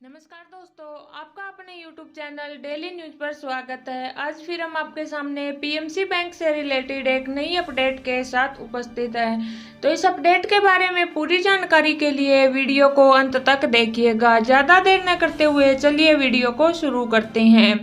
नमस्कार दोस्तों, आपका अपने YouTube चैनल डेली न्यूज पर स्वागत है। आज फिर हम आपके सामने पीएमसी बैंक से रिलेटेड एक नई अपडेट के साथ उपस्थित हैं। तो इस अपडेट के बारे में पूरी जानकारी के लिए वीडियो को अंत तक देखिएगा। ज़्यादा देर न करते हुए चलिए वीडियो को शुरू करते हैं।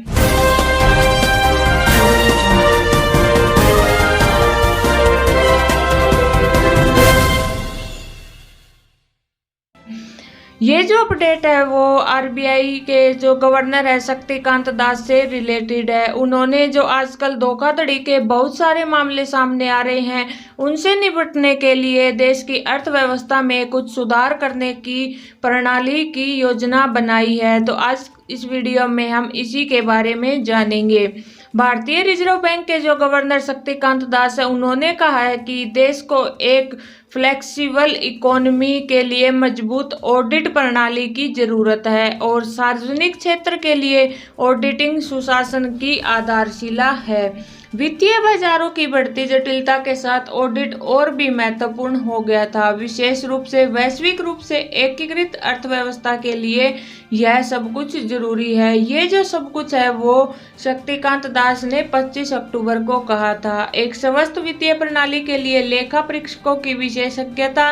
ये जो अपडेट है वो आरबीआई के जो गवर्नर है शक्तिकांत दास से रिलेटेड है। उन्होंने जो आजकल धोखाधड़ी के बहुत सारे मामले सामने आ रहे हैं, उनसे निपटने के लिए देश की अर्थव्यवस्था में कुछ सुधार करने की प्रणाली की योजना बनाई है। तो आज इस वीडियो में हम इसी के बारे में जानेंगे। भारतीय रिजर्व बैंक के जो गवर्नर शक्तिकांत दास है, उन्होंने कहा है कि देश को एक फ्लेक्सिबल इकोनॉमी के लिए मजबूत ऑडिट प्रणाली की जरूरत है और सार्वजनिक क्षेत्र के लिए ऑडिटिंग सुशासन की आधारशिला है। वित्तीय बाजारों की बढ़ती जटिलता के साथ ऑडिट और भी महत्वपूर्ण हो गया था, विशेष रूप से वैश्विक रूप से एकीकृत अर्थव्यवस्था के लिए यह सब कुछ जरूरी है। ये जो सब कुछ है वो शक्तिकांत दास ने 25 अक्टूबर को कहा था। एक स्वस्थ वित्तीय प्रणाली के लिए लेखा परीक्षकों की विशेषज्ञता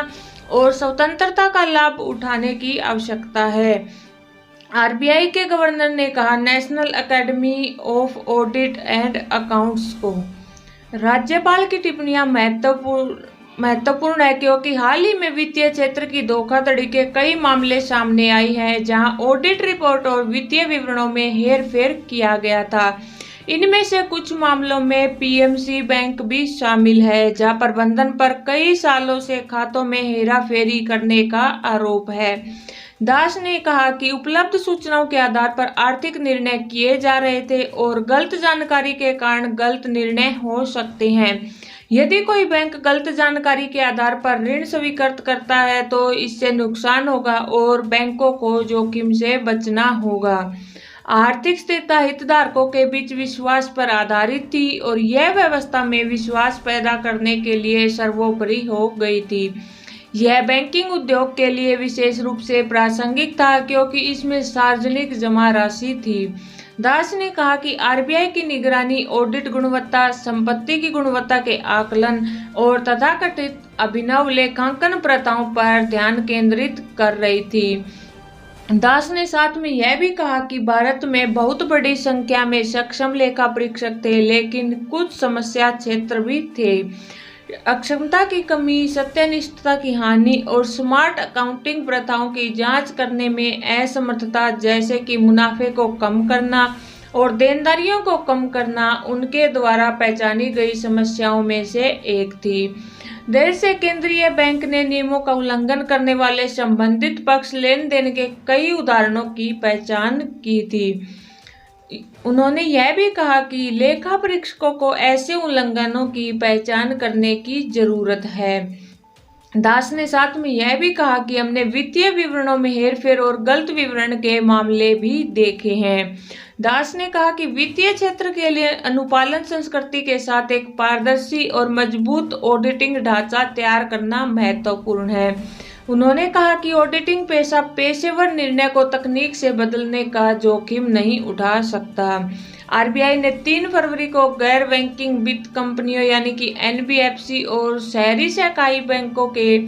और स्वतंत्रता का लाभ उठाने की आवश्यकता है। आरबीआई के गवर्नर ने कहा, national academy of audit and accounts को राज्यपाल की टिप्पणियां महत्वपूर्ण है क्योंकि हाल ही में वित्तीय क्षेत्र की धोखाधड़ी के कई मामले सामने आई हैं, जहां ऑडिट रिपोर्ट और वित्तीय विवरणों में हेरफेर किया गया था। इनमें से कुछ मामलों में पीएमसी बैंक भी शामिल है, जहां प्रबंधन पर कई सालों से खातों में हेराफेरी करने का आरोप है। दास ने कहा कि उपलब्ध सूचनाओं के आधार पर आर्थिक निर्णय किए जा रहे थे और गलत जानकारी के कारण गलत निर्णय हो सकते हैं। यदि कोई बैंक गलत जानकारी के आधार पर ऋण स्वीकृत करता है तो इससे नुकसान होगा और बैंकों को जोखिम से बचना होगा। आर्थिक स्थिरता हितधारकों के बीच विश्वास पर आधारित थी और यह व्यवस्था में विश्वास पैदा करने के लिए सर्वोपरि हो गई थी। यह बैंकिंग उद्योग के लिए विशेष रूप से प्रासंगिक था क्योंकि इसमें सार्वजनिक जमा राशि थी। दास ने कहा कि आरबीआई की निगरानी ऑडिट गुणवत्ता, संपत्ति की गुणवत्ता के आकलन और तथाकथित अभिनव लेखांकन प्रथाओं पर ध्यान केंद्रित कर रही थी। दास ने साथ में यह भी कहा कि भारत में बहुत बड़ी संख्या में सक्षम लेखा परीक्षक थे, लेकिन कुछ समस्या क्षेत्र भी थे। अक्षमता की कमी, सत्यनिष्ठता की हानि और स्मार्ट अकाउंटिंग प्रथाओं की जांच करने में असमर्थता, जैसे कि मुनाफे को कम करना और देनदारियों को कम करना, उनके द्वारा पहचानी गई समस्याओं में से एक थी। देर से केंद्रीय बैंक ने नियमों का उल्लंघन करने वाले संबंधित पक्ष लेन देन के कई उदाहरणों की पहचान की थी। उन्होंने यह भी कहा कि लेखा परीक्षकों को ऐसे उल्लंघनों की पहचान करने की जरूरत है। दास ने साथ में यह भी कहा कि हमने वित्तीय विवरणों में हेरफेर और गलत विवरण के मामले भी देखे हैं। दास ने कहा कि वित्तीय क्षेत्र के लिए अनुपालन संस्कृति के साथ एक पारदर्शी और मजबूत ऑडिटिंग ढांचा तैयार करना महत्वपूर्ण है। उन्होंने कहा कि ऑडिटिंग पेशा पेशेवर निर्णय को तकनीक से बदलने का जोखिम नहीं उठा सकता। आरबीआई ने 3 फरवरी को गैर बैंकिंग वित्त कंपनियों यानी कि एनबीएफसी और शहरी सहकारी बैंकों के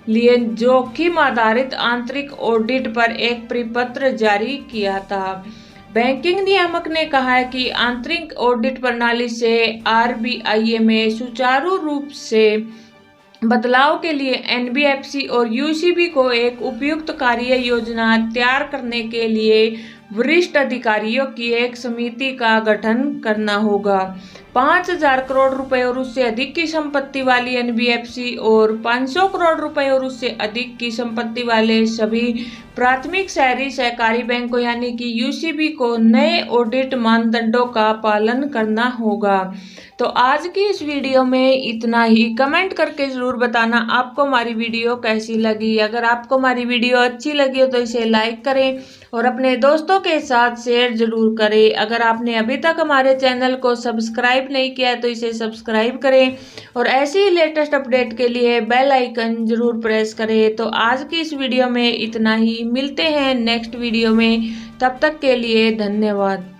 लिए जोखिम आधारित आंतरिक ऑडिट पर एक परिपत्र जारी किया था। बैंकिंग नियामक ने कहा है कि आंतरिक ऑडिट प्रणाली से आरबीआई में सुचारू रूप से बदलाव के लिए एनबीएफसी और यूसीबी को एक उपयुक्त कार्य योजना तैयार करने के लिए वरिष्ठ अधिकारियों की एक समिति का गठन करना होगा। 5,000 करोड़ रुपए और उससे अधिक की संपत्ति वाली एनबीएफसी और 500 करोड़ रुपए और उससे अधिक की संपत्ति वाले सभी प्राथमिक शहरी सहकारी बैंकों यानी कि यूसीबी को नए ऑडिट मानदंडों का पालन करना होगा। तो आज की इस वीडियो में इतना ही। कमेंट करके जरूर बताना आपको हमारी वीडियो कैसी लगी। अगर आपको हमारी वीडियो अच्छी लगी हो तो इसे लाइक करें और अपने दोस्तों के साथ शेयर जरूर करें। अगर आपने अभी तक हमारे चैनल को सब्सक्राइब नहीं किया तो इसे सब्सक्राइब करें और ऐसी ही लेटेस्ट अपडेट के लिए बेल आइकन जरूर प्रेस करें। तो आज की इस वीडियो में इतना ही, मिलते हैं नेक्स्ट वीडियो में, तब तक के लिए धन्यवाद।